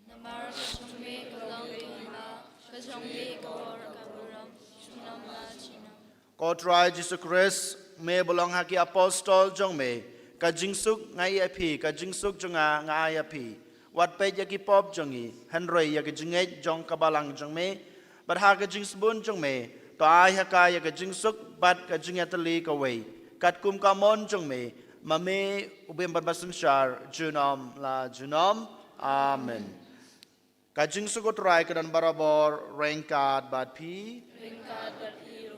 Namar kashumi kalong tumba, kashumi kawar kaburam, shunam la chinam. Ko try Jesus Christ, me belong haki apostol jong me, ka jingsuk ngai api, ka jingsuk jonga ngai api. Wat pe yaki pop jongi, henry yaki jingej jong kabalang jong me, but ha ka jingsbun jong me, to ai haka yaki jingsuk, but ka jingatali ka way. Kat kum ka mon jong me, mame ubem babasun shar junom la junom amen kajing suko try kedan barabor rengkat bad pi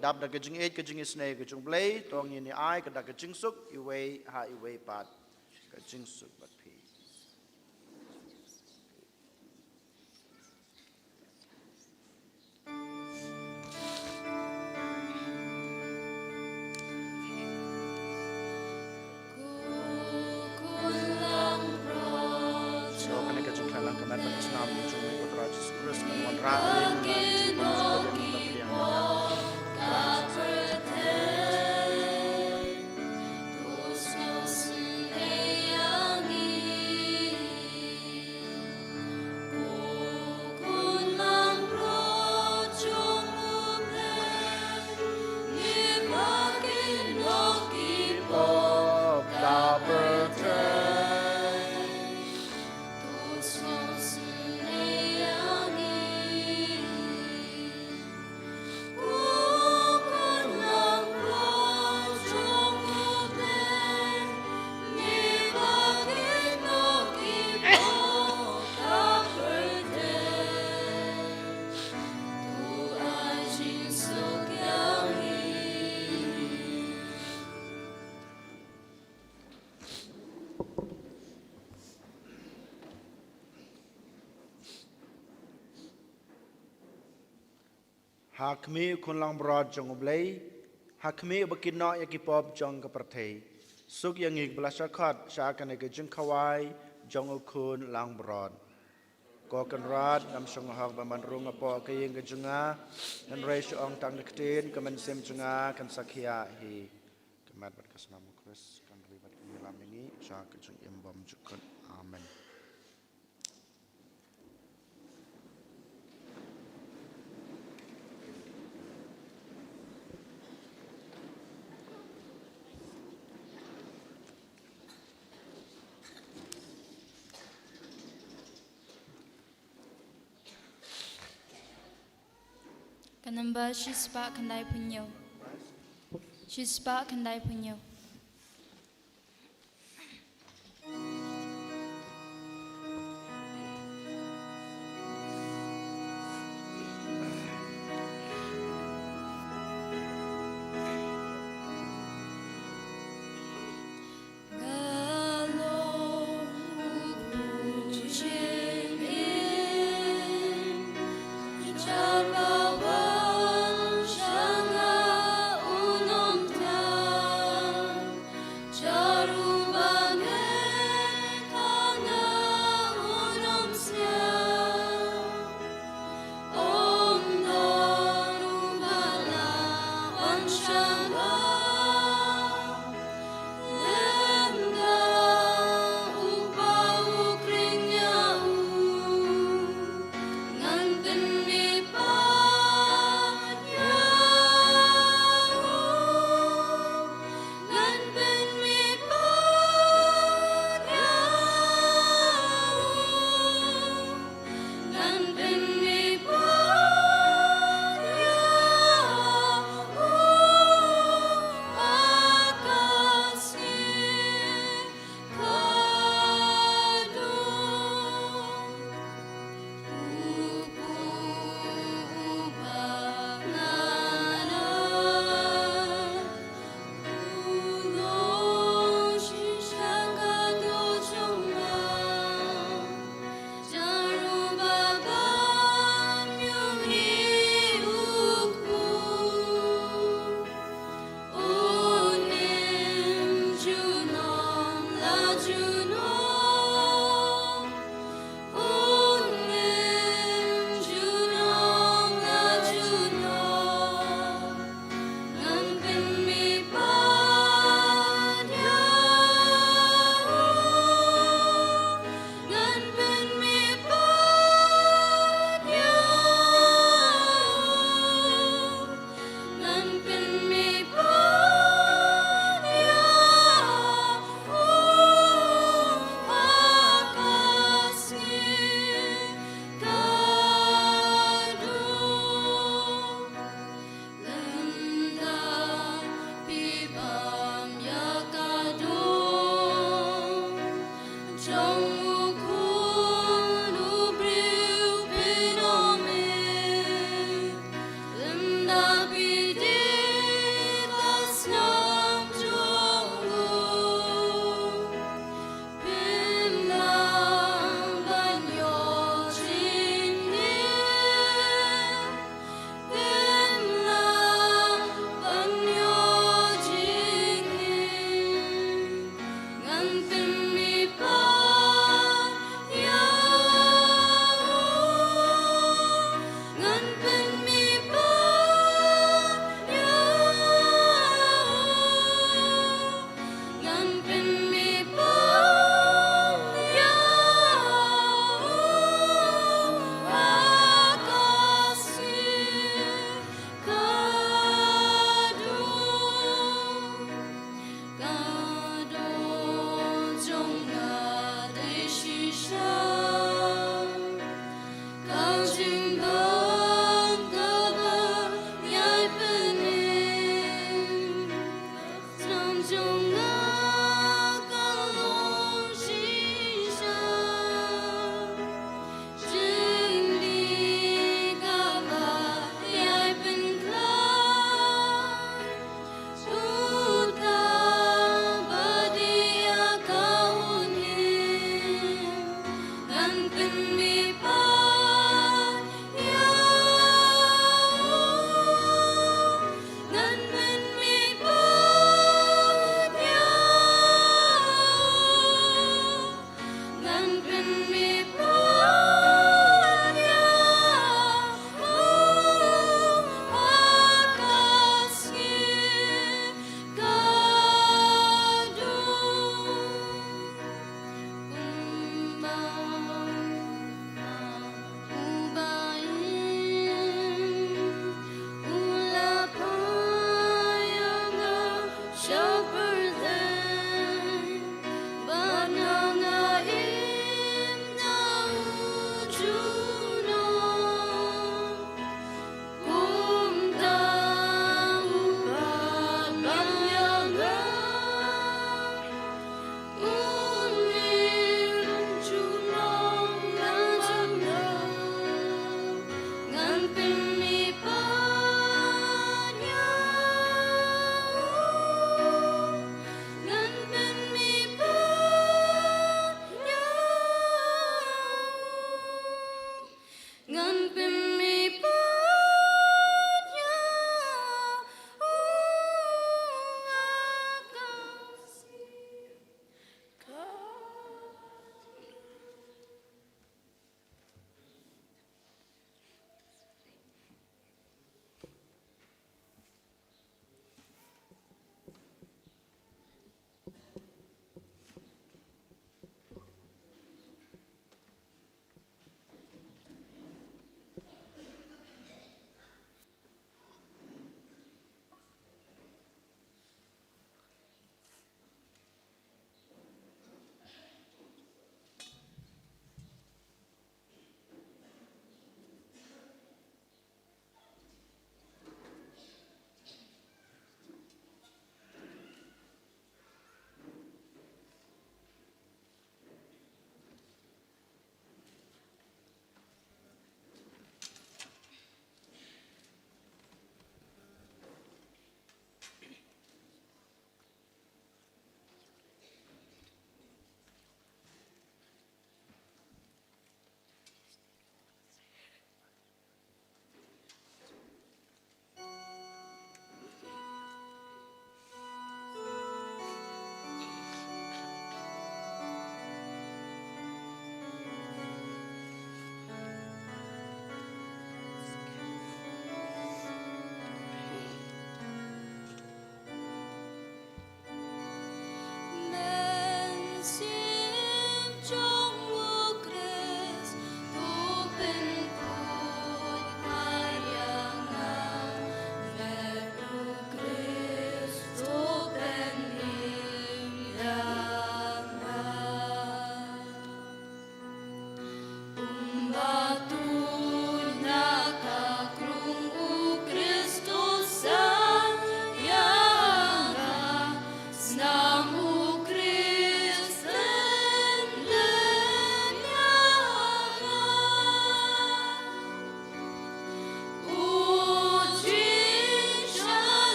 dap da kajing eight kajing isne kajing blay tong ini ai kada kajing suk iwe ha iwe pat kajing suk bad pi Hakmi kun lang broad jong oblay, hakmi bakin no yaki pop jong kapertay. Suk yang ik belasakot syakan eke jeng kawai jong ukun lang broad. Ko kan rad ngam song hak baman rung apo kayeng ke jenga, dan reisyo ong tang dektin kemen sem jenga kan sakya hi. Kemat bat kasnam kris kan ribat ilam ini syak jeng imbam jukun. Amen. Kanamba shispa kandai punyo. Shispa kandai punyo. Bawa shanga unom ta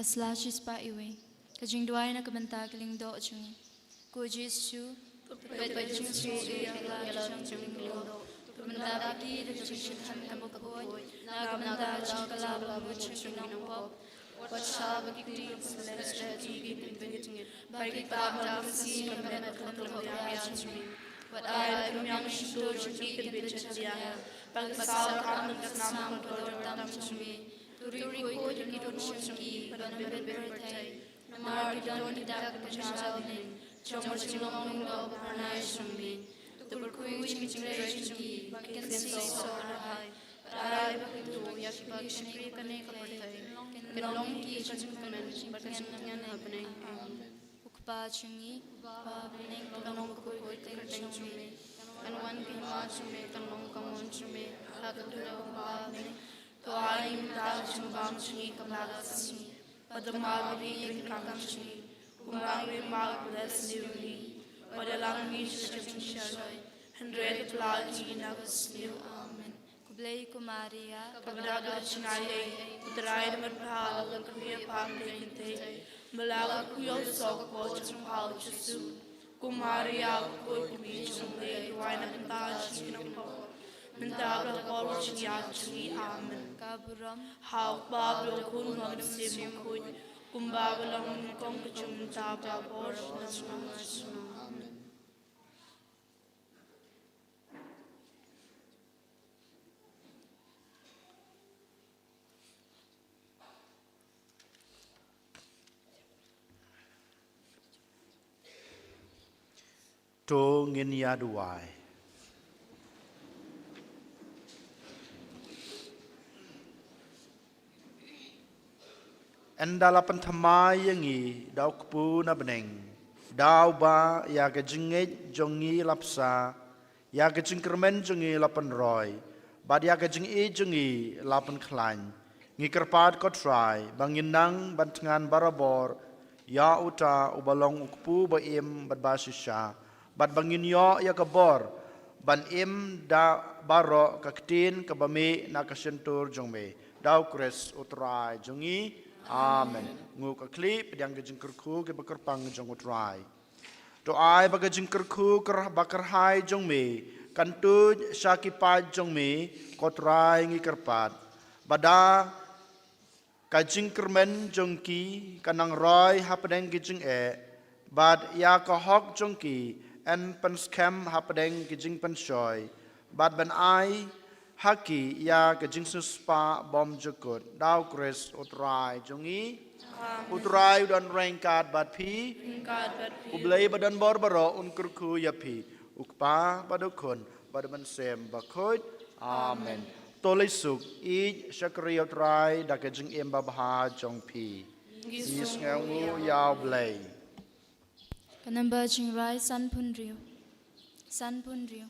Kaslashes pa iwe. Kajing duay na kabanta kiling do chungi. Kujis chu. Pwede chung chu yala chung lo. Kabanta baki de chung ham kabokoy. Na kabanta chung kalaba bu chung nang pop. Wacha baki ti selestra ti pinting. Baki pa ma si kabanta kabanta ya chungi. What I am sure to be the Bichia. Pagsaw ang kasama ko tam chungi. Turi ko di to chungi ban birthday. Namar don di dak panjalin. Chomor chingong lo pranay chungi. Tupurkui chungi bakin so rahay. Aray bakitu yakipag chungi kane kapatay. Kinlong ki chungi kamen bakin happening. Ukpa chungi ba bining kanong ko ting chungi. Kanwan kima chungi kanong kamon chungi. Hakatulo ba bining. To aim da chumbang chungi kamala chungi. Padamali in kang chungi. Kumari mag bless newly. Padalang mi chungi shoy. Hundred plagi nagas new. Amen. Kublay ko Maria, Pagdaga chungaye. Utray naman pahal ang kuya pang kintay. Malaga kuyo sok ko chung hal chusu. Kumaria ko kumi chungi. Duway na panta chungi po. Mentabla ko chungi chungi. Amen. Kaburam, How Bablo kun ngam sim kun. Kumbabalang kong chung tabla por chungi. To ngin ya duai. Endala pentamai yangi dau kepu na beneng. Dau ba ya ke jengit jongi lapsa. Ya ke jengkermen jongi lapan roy. Bad ya ke jengi jongi lapan klan. Ngi kerpat ko try. Bangin nang bantengan barabor. Ya uta ubalong ukpu ba im bad basisya. Bad bangin yo ya kabor. Ban im da baro kaktin kabame na kasentur jongme. Dau kres utrai jongi. Amen. Ngu ka klip yang ke jengkerku ke bakar pang jong utrai. To ai baga jengkerku kerah bakar hai jongme. kan tu syakipat jong mi kotrai ngi kerpat bada kajing kermen jong ki kanang roy hapadeng kijing bad ya ka hok jong ki en pen scam hapadeng kijing pen shoy bad ben ai haki ya kijing suspa bom jukut dau kres utrai jongi utrai dan rengkat bad pi ublei badan borbaro unkurku ya pi ukpa badukun badaman sem bakut amen tolai suk I syakri utrai da kijing babha jong pi is ngangu yau blei Kanamba Jingrai San Punriu. San Punriu.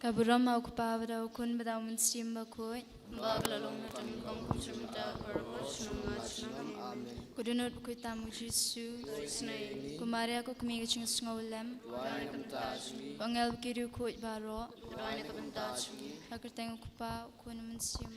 Kaburam mau kupavra ukun badau munsim bakoi. Kudunut bakoi tamu Jesu. Kumaria ko kumiga ching ngolem. Bangel kiru koi baro. Hakerteng kupa ukun munsim